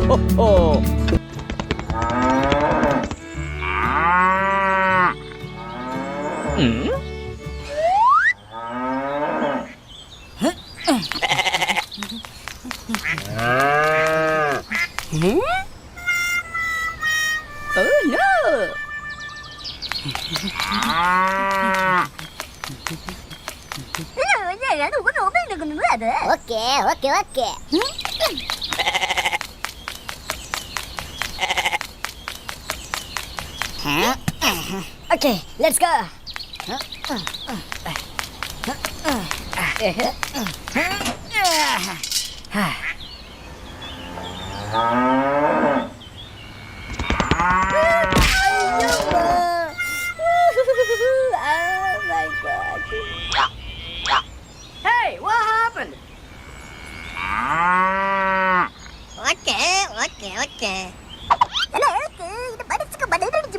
호호호. 응? 응? Oh no! 오케이, 오케이, 오케이. 오케이, 렛츠 고. Oh my god. Hey, what happened? 오케이, 오케이, 오케이. 이거 말했을까 말해야지.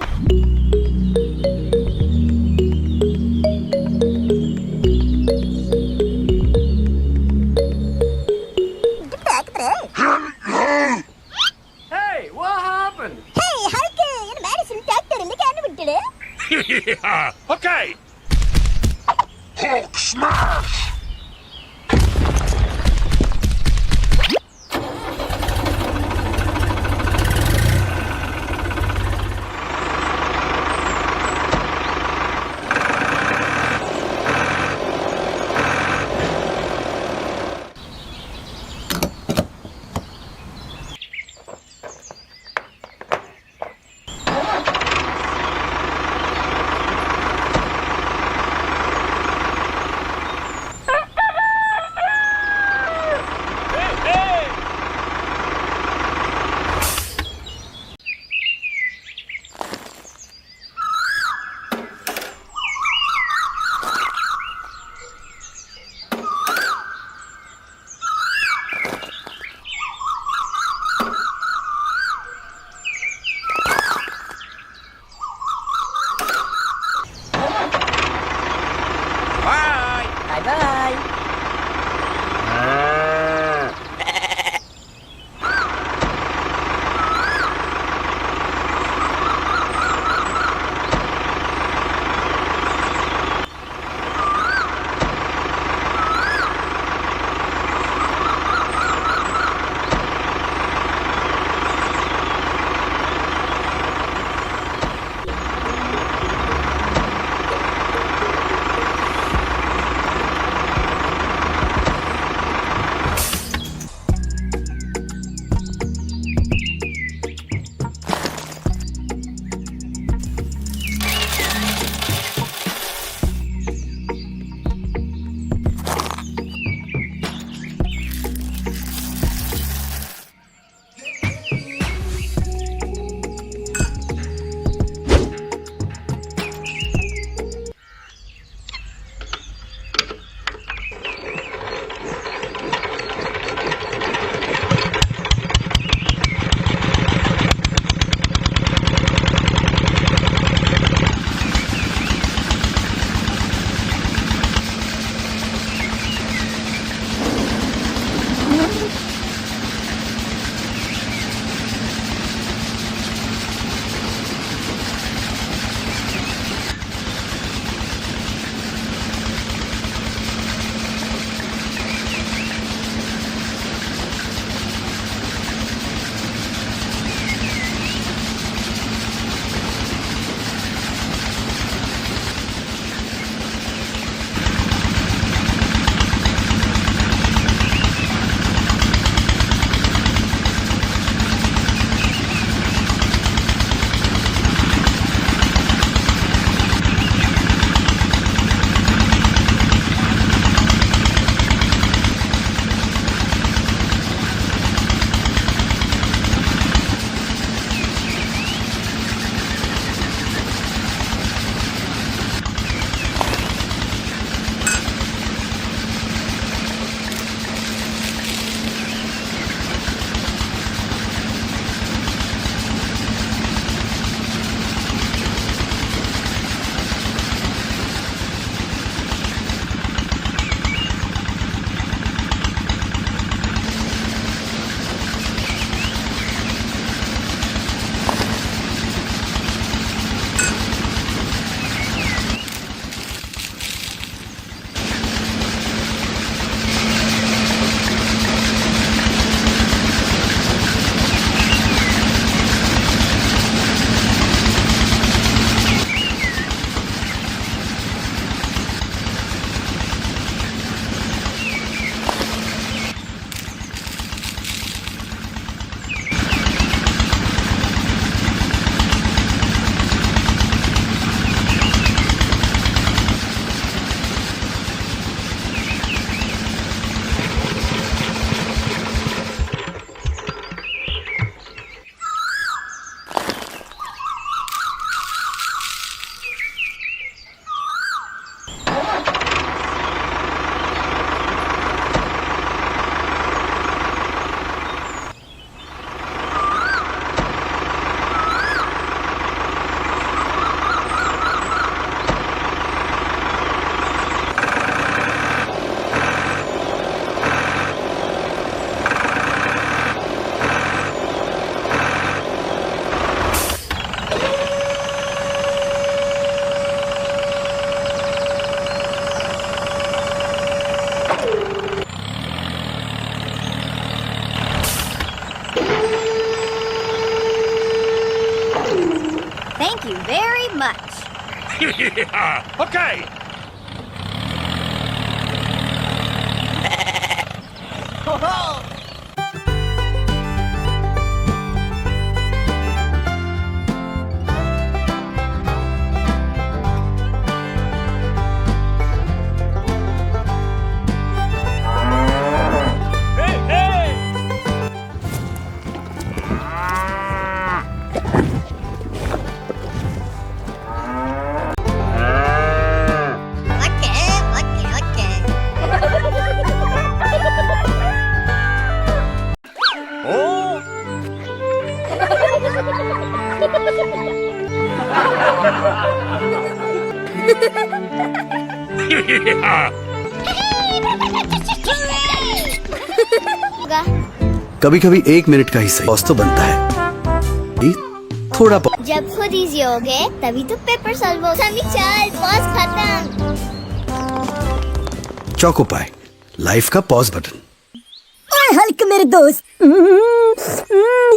Hey, what happened? Hey, Hulk, என்ன மேரிசன் doctor இந்த can விட்டுடு. Yeah. Okay. Hulk smash. Thank you very much. Yeah. Okay. Hey, hey. Oh. Yeah. कभी कभी 1 minute का ही सही boss तो बनता है ये थोड़ा जब खुद इजी हो गए तभी तो पेपर सॉल्व हो सभी चल बॉस खत्म चौको पाए लाइफ का पॉज बटन ओए हल्क मेरे दोस्त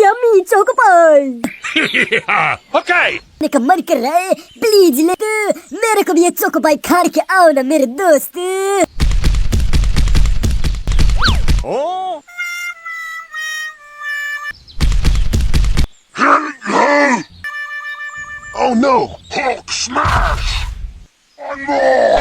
यम्मी चोकोपाई Yeah. Okay. ने का मन कर रहा है प्लीज ले तो मेरे को भी ये चोकोपाई खा के आओ ना मेरे दोस्त Oh. Oh no! Hulk smash! One more!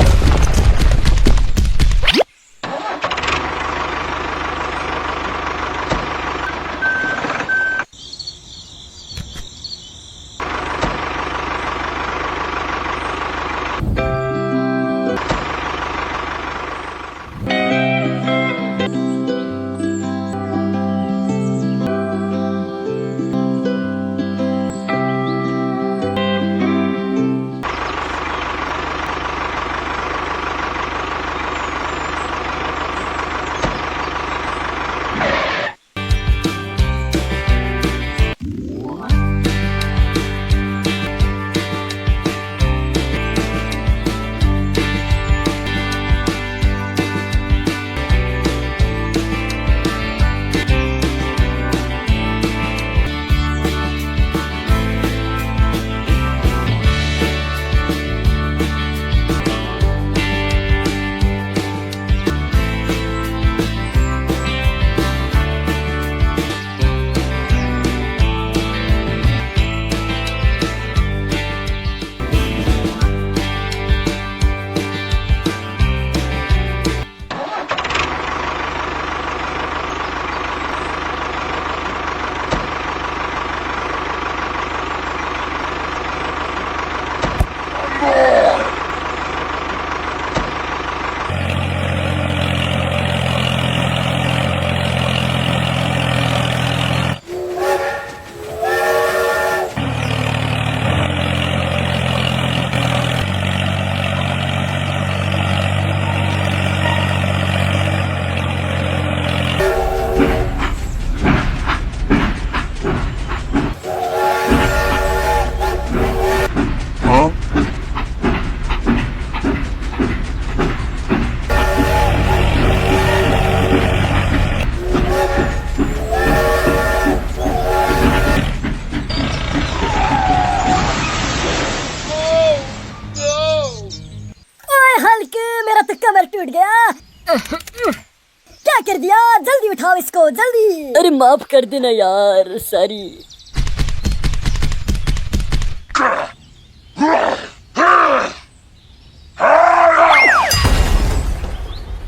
टूट गया। क्या कर दिया? जल्दी उठाओ इसको, जल्दी। अरे माफ कर देना यार, सॉरी।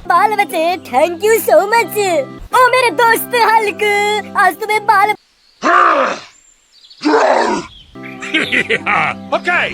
बाल बचे, थैंक यू सो मच। ओ मेरे दोस्त हल्क, आज तुम्हें बाल Okay.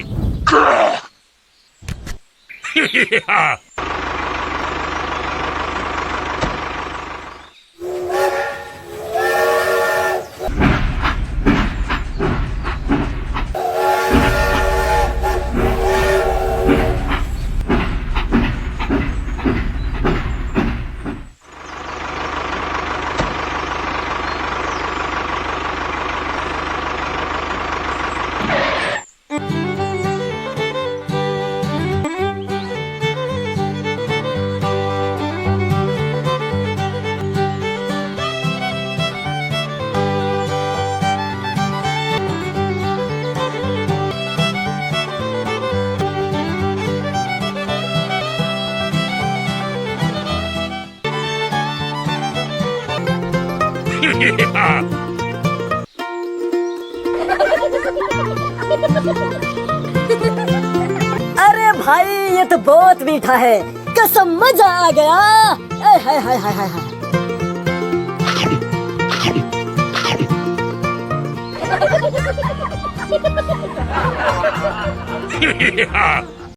अरे भाई ये तो बहुत मीठा है, कसम मजा आ गया। हाय हाय हाय हाय हाय। Yeah.